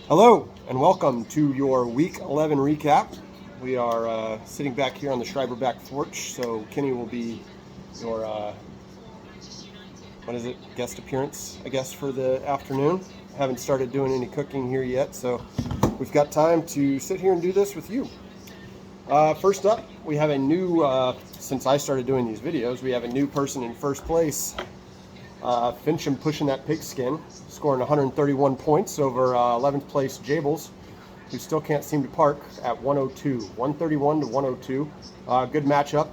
Hello and welcome to your Week 11 recap. We are sitting back here on the Schreiber back porch, so Kenny will be your guest appearance, I guess, for the afternoon. Haven't started doing any cooking here yet, so we've got time to sit here and do this with you. First up, we have a new, since I started doing these videos, we have a new person in first place. Fincham pushing that pigskin, scoring 131 points over 11th place Jables, who still can't seem to park at 102, 131 to 102. Good matchup.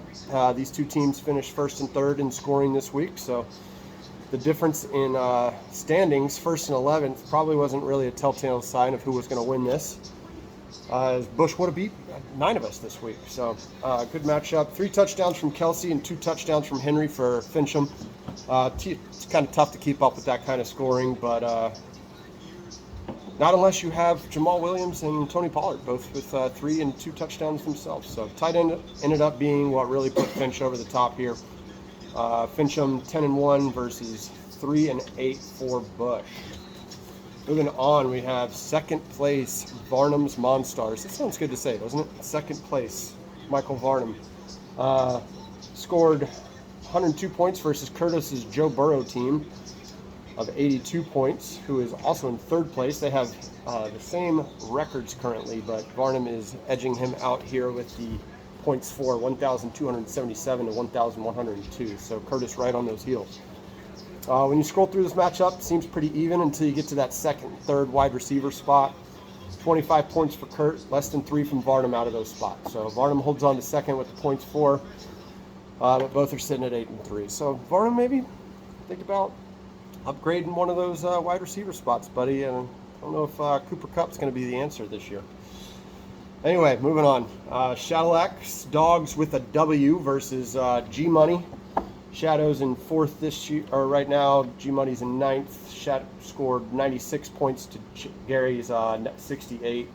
These two teams finished first and third in scoring this week, so the difference in standings, first and 11th, probably wasn't really a telltale sign of who was going to win this. As Bush would have beat 9 of us this week. So good matchup. 3 touchdowns from Kelsey and 2 touchdowns from Henry for Fincham. It's kind of tough to keep up with that kind of scoring, but not unless you have Jamal Williams and Tony Pollard, both with 3 and 2 touchdowns themselves. So tight end ended up being what really put Finch over the top here. Fincham 10-1 versus 3-8 for Bush. Moving on, we have second place Varnum's Monstars. That sounds good to say, doesn't it? Second place, Michael Varnum. Scored 102 points versus Curtis's Joe Burrow team of 82 points, who is also in third place. They have the same records currently, but Varnum is edging him out here with the points for 1,277 to 1,102. So Curtis right on those heels. When you scroll through this matchup, it seems pretty even until you get to that second, third wide receiver spot. 25 points for Kurt, less than 3 from Varnum out of those spots. So Varnum holds on to second with the points for, but both are sitting at 8 and 3. So Varnum, maybe think about upgrading one of those wide receiver spots, buddy. And I don't know if Cooper Kupp's going to be the answer this year. Anyway, moving on. Shadowlax Dogs with a W versus G Money. Shadow's in fourth this year, or right now. G Money's in ninth. Shadow scored 96 points to Gary's 68.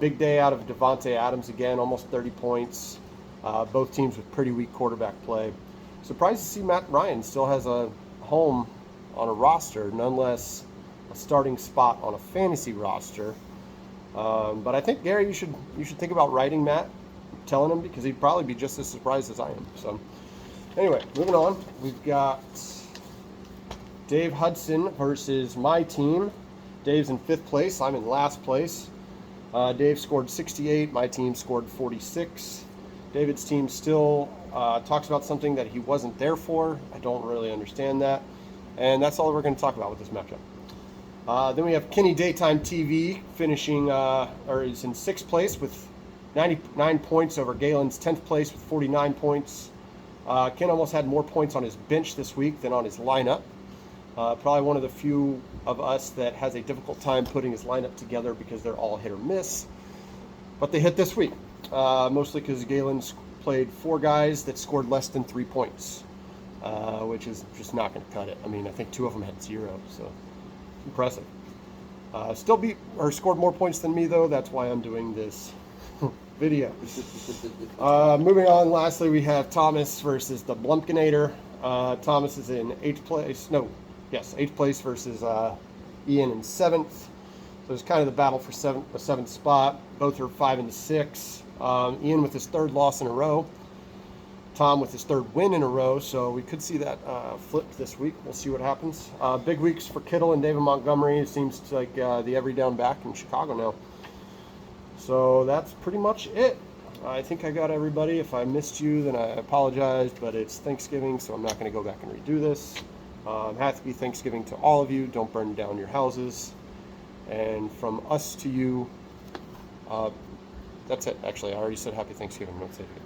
Big day out of Devontae Adams again, almost 30 points. Both teams with pretty weak quarterback play. Surprised to see Matt Ryan still has a home on a roster, nonetheless a starting spot on a fantasy roster. But I think Gary, you should think about writing Matt, telling him, because he'd probably be just as surprised as I am. So. Anyway, moving on, we've got Dave Hudson versus my team. Dave's in 5th place, I'm in last place. Dave scored 68, my team scored 46. David's team still talks about something that he wasn't there for. I don't really understand that. And that's all we're going to talk about with this matchup. Then we have Kenny Daytime TV finishing, or is in 6th place with 99 points over Galen's 10th place with 49 points. Ken almost had more points on his bench this week than on his lineup. Probably one of the few of us that has a difficult time putting his lineup together because they're all hit or miss. But they hit this week, mostly because Galen's played 4 guys that scored less than 3 points, which is just not going to cut it. I mean, I think 2 of them had 0, so impressive. Still beat or scored more points than me, though. That's why I'm doing this video. Moving on, lastly, we have Thomas versus the Blumpkinator. Thomas is in 8th place. 8th place versus Ian in 7th. So it's kind of the battle for the 7th spot. Both are 5 and 6. Ian with his 3rd loss in a row. Tom with his 3rd win in a row. So we could see that flipped this week. We'll see what happens. Big weeks for Kittle and David Montgomery. It seems like the every down back in Chicago now. So that's pretty much it. I think I got everybody. If I missed you, then I apologize, but it's Thanksgiving, so I'm not going to go back and redo this. Happy Thanksgiving to all of you. Don't burn down your houses. And from us to you, that's it. Actually, I already said Happy Thanksgiving. Don't say it again.